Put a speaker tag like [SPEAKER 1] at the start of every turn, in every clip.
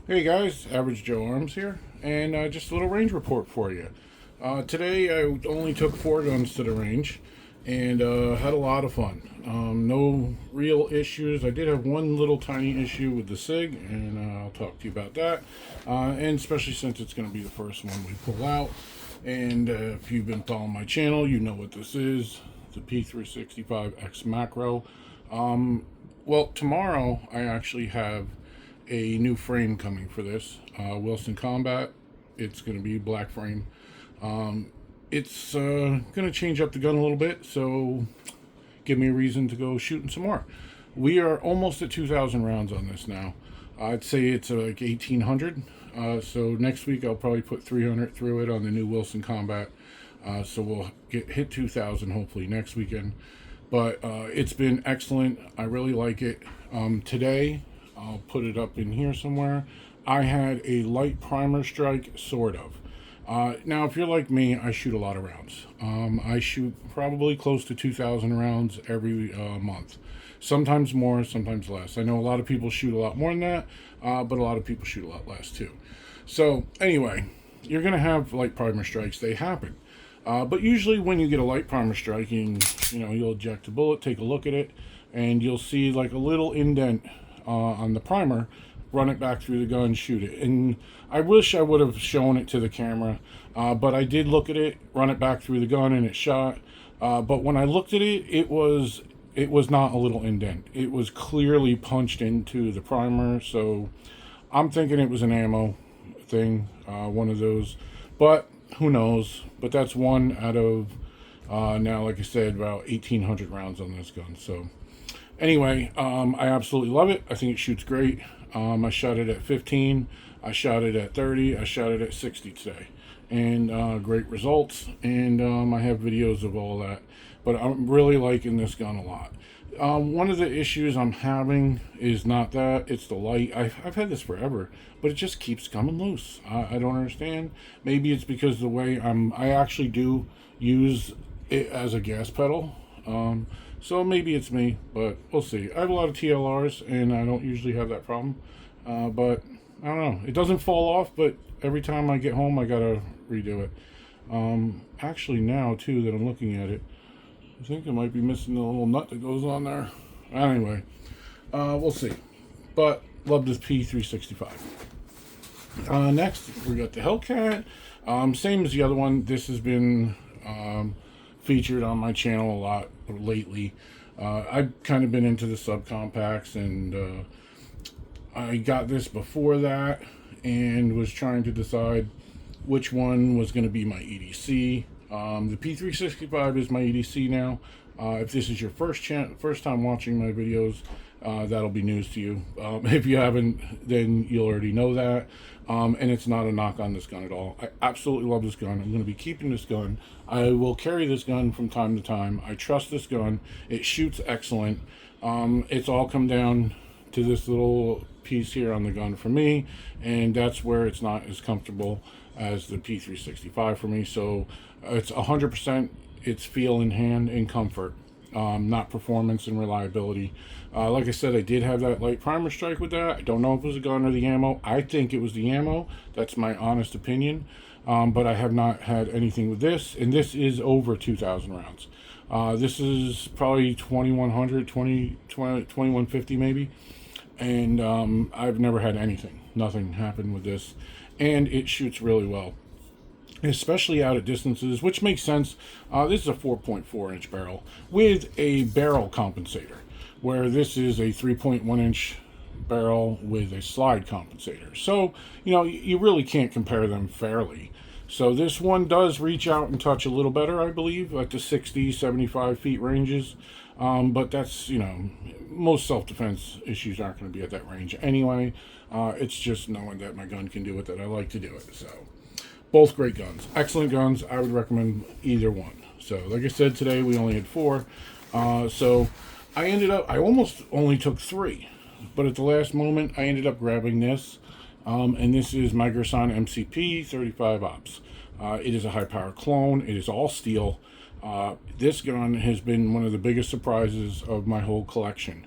[SPEAKER 1] Hey guys, Average Joe Arms here, and just a little range report for you. Today I only took 4 guns to the range, and had a lot of fun. No real issues. I did have one little tiny issue with the SIG, and I'll talk to you about that. And especially since it's going to be the first one we pull out. And if you've been following my channel, you know what this is. The P365 X Macro. Well, tomorrow I actually have a new frame coming for this Wilson Combat. It's going to be black frame. It's going to change up the gun a little bit, so give me a reason to go shooting some more. We are almost at 2,000 rounds on this now. I'd say it's like 1,800. So next week I'll probably put 300 through it on the new Wilson Combat. So we'll hit 2,000 hopefully next weekend. But it's been excellent. I really like it. Today, I'll put it up in here somewhere, I had a light primer strike, sort of. Now, if you're like me, I shoot a lot of rounds. I shoot probably close to 2,000 rounds every month. Sometimes more, sometimes less. I know a lot of people shoot a lot more than that, but a lot of people shoot a lot less too. So anyway, you're going to have light primer strikes. They happen. But usually when you get a light primer strike, you'll eject a bullet, take a look at it, and you'll see like a little indent on the primer. Run it back through the gun, shoot it. And I wish I would have shown it to the camera, but I did look at it, run it back through the gun, and it shot. But when I looked at it, it was not a little indent. It was clearly punched into the primer, so I'm thinking it was an ammo thing, one of those. But who knows? But that's one out of, now, like I said, about 1,800 rounds on this gun. So anyway, I absolutely love it. I think it shoots great. I shot it at 15, I shot it at 30, I shot it at 60 today. And great results. And I have videos of all that. But I'm really liking this gun a lot. One of the issues I'm having is not that, it's the light. I've had this forever, but it just keeps coming loose. I don't understand. Maybe it's because the way I actually do use it as a gas pedal. So maybe it's me, but we'll see. I have a lot of TLRs, and I don't usually have that problem. But I don't know. It doesn't fall off, but every time I get home, I gotta redo it. Actually, now too that I'm looking at it, I think I might be missing the little nut that goes on there. Anyway, we'll see. But love this P365. Next, we got the Hellcat. Same as the other one. This has been featured on my channel a lot lately. I've kind of been into the subcompacts, and I got this before that and was trying to decide which one was going to be my EDC. The P365 is my EDC now. If this is your first time watching my videos, that'll be news to you. If you haven't, then you'll already know that. And it's not a knock on this gun at all. I absolutely love this gun. I'm going to be keeping this gun. I will carry this gun from time to time. I trust this gun. It shoots excellent. It's all come down to this little piece here on the gun for me, and that's where it's not as comfortable as the P365 for me. So it's 100% it's feel in hand and comfort, not performance and reliability. Like I said, I did have that light primer strike with that. I don't know if it was a gun or the ammo. I think it was the ammo. That's my honest opinion. But I have not had anything with this, and this is over 2,000 rounds. This is probably 2,100, 2,150 maybe. And I've never had anything. Nothing happened with this. And it shoots really well, especially out at distances, which makes sense. This is a 4.4 inch barrel with a barrel compensator, where this is a 3.1 inch barrel with a slide compensator. So, you really can't compare them fairly. So this one does reach out and touch a little better, I believe, like the 60, 75 feet ranges. But that's, most self-defense issues aren't going to be at that range anyway. It's just knowing that my gun can do it, that I like to do it. So both great guns, excellent guns. I would recommend either one. So like I said, today we only had 4. So I almost only took 3, but at the last moment I ended up grabbing this. And this is my Gerson MCP 35 ops. It is a high power clone. It is all steel. This gun has been one of the biggest surprises of my whole collection.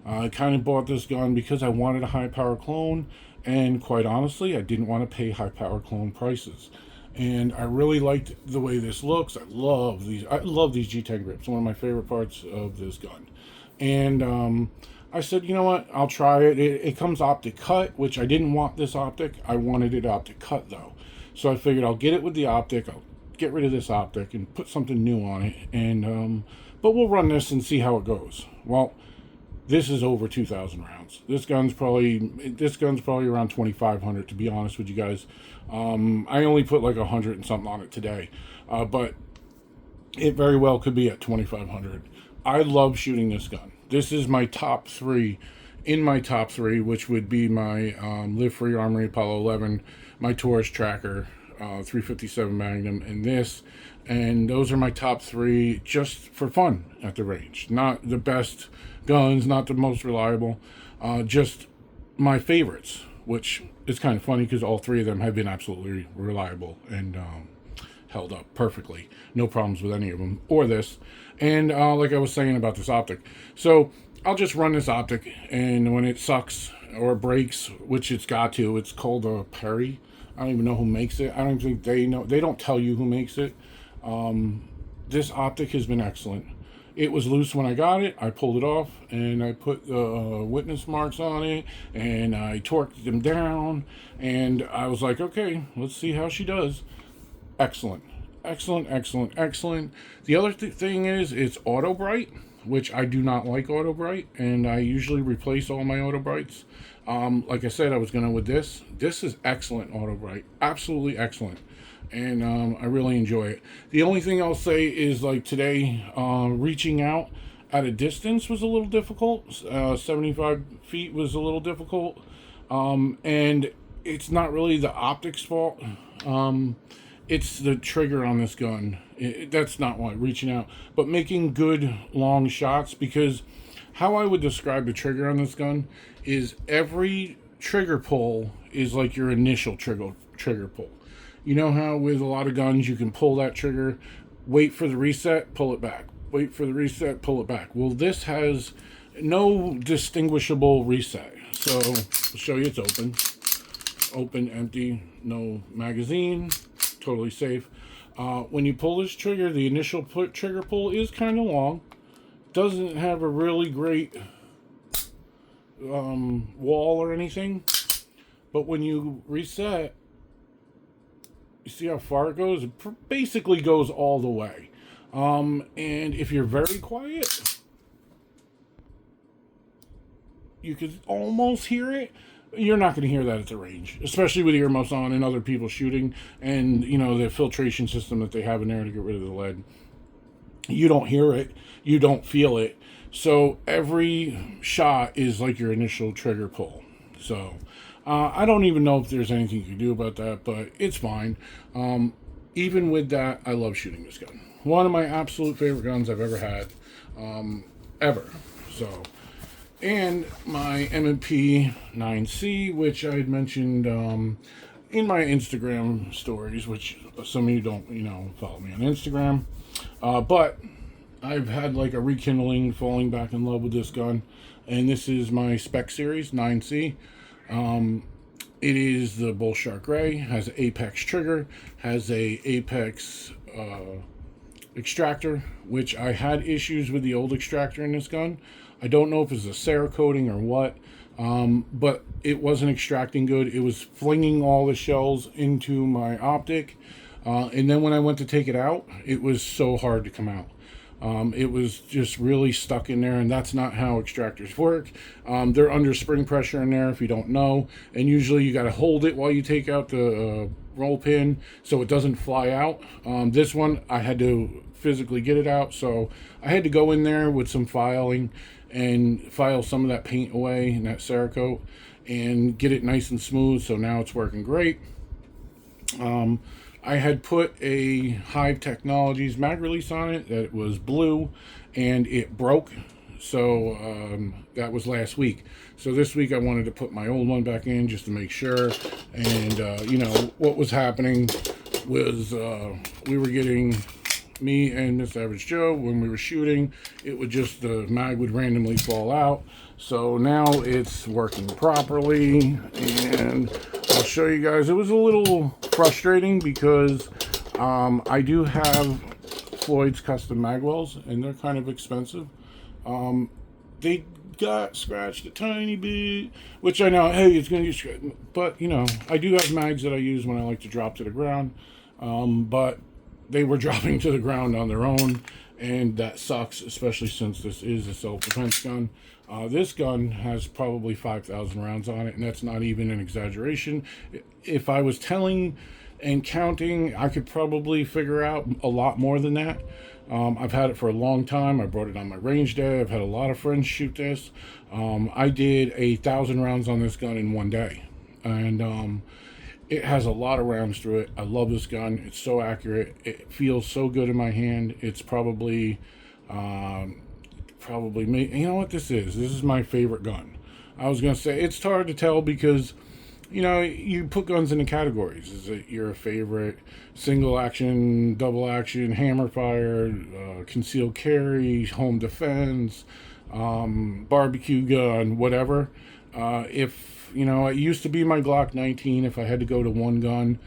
[SPEAKER 1] I kind of bought this gun because I wanted a high power clone, And quite honestly, I didn't want to pay high power clone prices. And I really liked the way this looks. I love these. I love these G10 grips. One of my favorite parts of this gun. And I said, you know what? I'll try it. It comes optic cut, which I didn't want this optic. I wanted it optic cut though. So I figured I'll get it with the optic. I'll get rid of this optic and put something new on it. And but we'll run this and see how it goes. Well, this is over 2,000 rounds. This gun's probably around 2,500, to be honest with you guys. I only put like 100 and something on it today, but it very well could be at 2,500. I love shooting this gun. This is my top three, which would be my Live Free Armory Apollo 11, my Taurus Tracker, 357 Magnum, and this. And those are my top three just for fun at the range. Not the best guns, not the most reliable, just my favorites, which is kind of funny because all three of them have been absolutely reliable and held up perfectly. No problems with any of them or this. And like I was saying about this optic, so I'll just run this optic, and when it sucks or breaks, which it's got to, it's called a Perry. I don't even know who makes it. I don't think they know. They don't tell you who makes it. This optic has been excellent. It was loose when I got it. I pulled it off and I put witness marks on it and I torqued them down, and I was like, okay, let's see how she does. Excellent. Excellent, excellent, excellent. The other thing is it's auto bright, which I do not like auto bright, and I usually replace all my auto brights. Like I said, I was gonna with this. This is excellent auto bright. Absolutely excellent. And I really enjoy it. The only thing I'll say is, like today, reaching out at a distance was a little difficult. 75 feet was a little difficult. And it's not really the optics fault. It's the trigger on this gun. That's not why reaching out, but making good long shots, because how I would describe the trigger on this gun is every trigger pull is like your initial trigger pull. You know how with a lot of guns you can pull that trigger, wait for the reset, pull it back. Wait for the reset, pull it back. Well, this has no distinguishable reset. So I'll show you, it's open. Open, empty, no magazine, totally safe. When you pull this trigger, the initial trigger pull is kind of long. Doesn't have a really great wall or anything. But when you reset, you see how far it goes? It basically goes all the way. And if you're very quiet, you could almost hear it. You're not going to hear that at the range, especially with earmuffs on and other people shooting, and you know the filtration system that they have in there to get rid of the lead. You don't hear it, you don't feel it. So every shot is like your initial trigger pull. So I don't even know if there's anything you can do about that, but it's fine. Even with that, I love shooting this gun. One of my absolute favorite guns I've ever had, ever. So. And my M&P 9C, which I had mentioned in my Instagram stories, which some of you don't, follow me on Instagram. But I've had like a rekindling, falling back in love with this gun. And this is my Spec Series 9C. It is the Bull Shark Gray, has an Apex trigger, has a Apex extractor, which I had issues with the old extractor in this gun. I don't know if it's a Cerakoting or what, but it wasn't extracting good. It was flinging all the shells into my optic, and then when I went to take it out, it was so hard to come out. It was just really stuck in there, and that's not how extractors work. They're under spring pressure in there, if you don't know, and usually you got to hold it while you take out the roll pin so it doesn't fly out. This one, I had to physically get it out, so I had to go in there with some filing and file some of that paint away and that Cerakote and get it nice and smooth. So now it's working great. I had put a Hive Technologies mag release on it that was blue and it broke. So that was last week. So this week I wanted to put my old one back in just to make sure. And what was happening was we were getting me and Miss Average Joe, when we were shooting, it would just, the mag would randomly fall out. So now it's working properly, and I'll show you guys. It was a little frustrating because I do have Floyd's custom mag wells, and they're kind of expensive. They got scratched a tiny bit, which I know, hey, it's going to get scratched. But, you know, I do have mags that I use when I like to drop to the ground. But they were dropping to the ground on their own, and that sucks, especially since this is a self-defense gun. This gun has probably 5,000 rounds on it, and that's not even an exaggeration. If I was telling and counting, I could probably figure out a lot more than that. I've had it for a long time. I brought it on my range day. I've had a lot of friends shoot this. I did 1,000 rounds on this gun in one day, and it has a lot of rounds through it. I love this gun. It's so accurate. It feels so good in my hand. It's probably me. You know what this is? This is my favorite gun. I was going to say, it's hard to tell because, you know, you put guns into categories. Is it your favorite single action, double action, hammer fire, concealed carry, home defense, barbecue gun, whatever? If, you know, it used to be my Glock 19. If I had to go to one gun,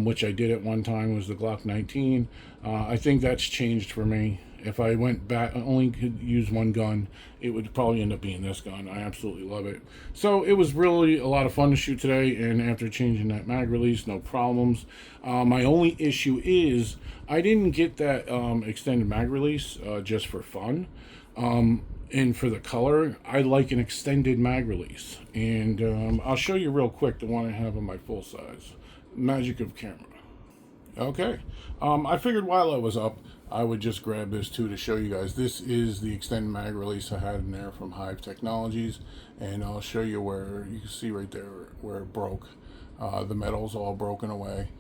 [SPEAKER 1] which I did at one time, was the Glock 19. I think that's changed for me. If I went back, I only could use one gun, it would probably end up being this gun. I absolutely love it. So it was really a lot of fun to shoot today, and after changing that mag release, no problems. My only issue is I didn't get that extended mag release just for fun. And for the color, I like an extended mag release. And I'll show you real quick the one I have on my full size. Magic of camera. Okay. I figured while I was up, I would just grab this too to show you guys. This is the extended mag release I had in there from Hive Technologies, and I'll show you where you can see right there where it broke. The metal's all broken away.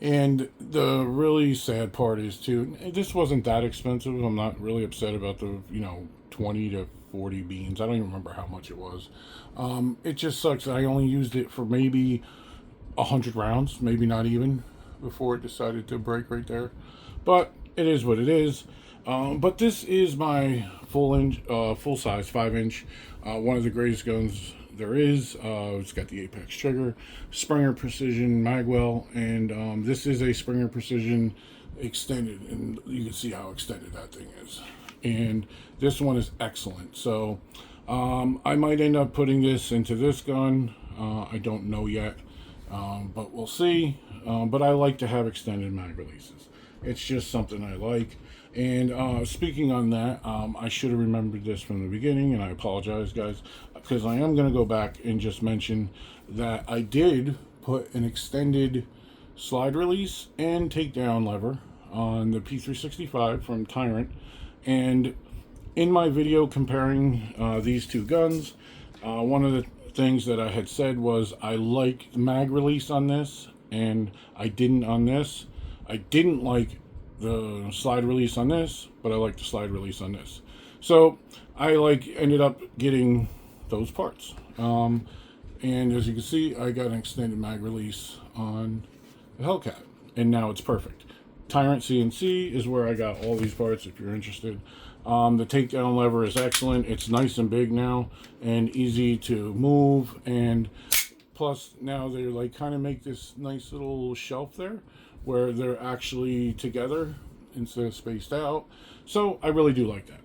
[SPEAKER 1] And the really sad part is too, this wasn't that expensive. I'm not really upset about the, you know, 20 to 40 beans. I don't even remember how much it was. It just sucks. I only used it for maybe 100 rounds, maybe not even, before it decided to break right there. But it is what it is. But this is my full size 5-inch, one of the greatest guns there is. It's got the Apex trigger, Springer Precision magwell, and this is a Springer Precision extended, and you can see how extended that thing is. And this one is excellent. So I might end up putting this into this gun. I don't know yet, but we'll see. But I like to have extended mag releases. It's just something I like. And speaking on that, I should have remembered this from the beginning, and I apologize, guys, because I am going to go back and just mention that I did put an extended slide release and takedown lever on the P365 from Tyrant. And in my video comparing these two guns, one of the things that I had said was I like the mag release on this, and I didn't on this. I didn't like the slide release on this, but I like the slide release on this. So I ended up getting those parts. And as you can see, I got an extended mag release on the Hellcat, and now it's perfect. Tyrant CNC is where I got all these parts if you're interested. The takedown lever is excellent. It's nice and big now and easy to move, and plus now they're kind of make this nice little shelf there where they're actually together instead of spaced out. So I really do like that.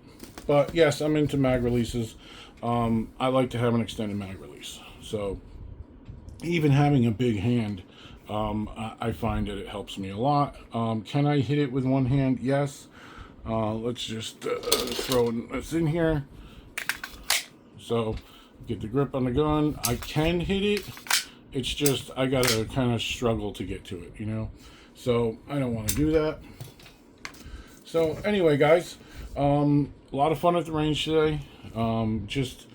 [SPEAKER 1] But yes, I'm into mag releases. I like to have an extended mag release. So even having a big hand, I find that it helps me a lot. Can I hit it with one hand? Yes. Let's just throw this in here. So get the grip on the gun. I can hit it. It's just I gotta kind of struggle to get to it, you know. So I don't want to do that. So anyway, guys, a lot of fun at the range today. Just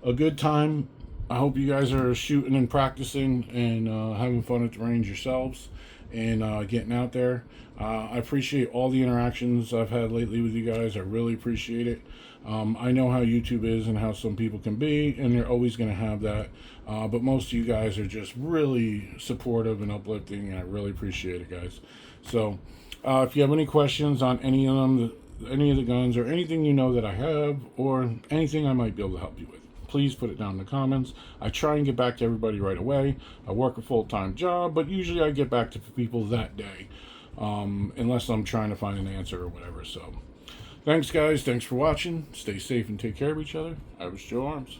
[SPEAKER 1] a good time. I hope you guys are shooting and practicing and having fun at the range yourselves and getting out there. I appreciate all the interactions I've had lately with you guys. I really appreciate it. I know how YouTube is and how some people can be, and they're always going to have that. But most of you guys are just really supportive and uplifting, and I really appreciate it, guys. So If you have any questions on any of them, any of the guns, or anything you know that I have, or anything I might be able to help you with, please put it down in the comments. I try and get back to everybody right away. I work a full-time job, but usually I get back to people that day, unless I'm trying to find an answer or whatever. So, thanks guys. Thanks for watching. Stay safe and take care of each other. I was Joe Arms.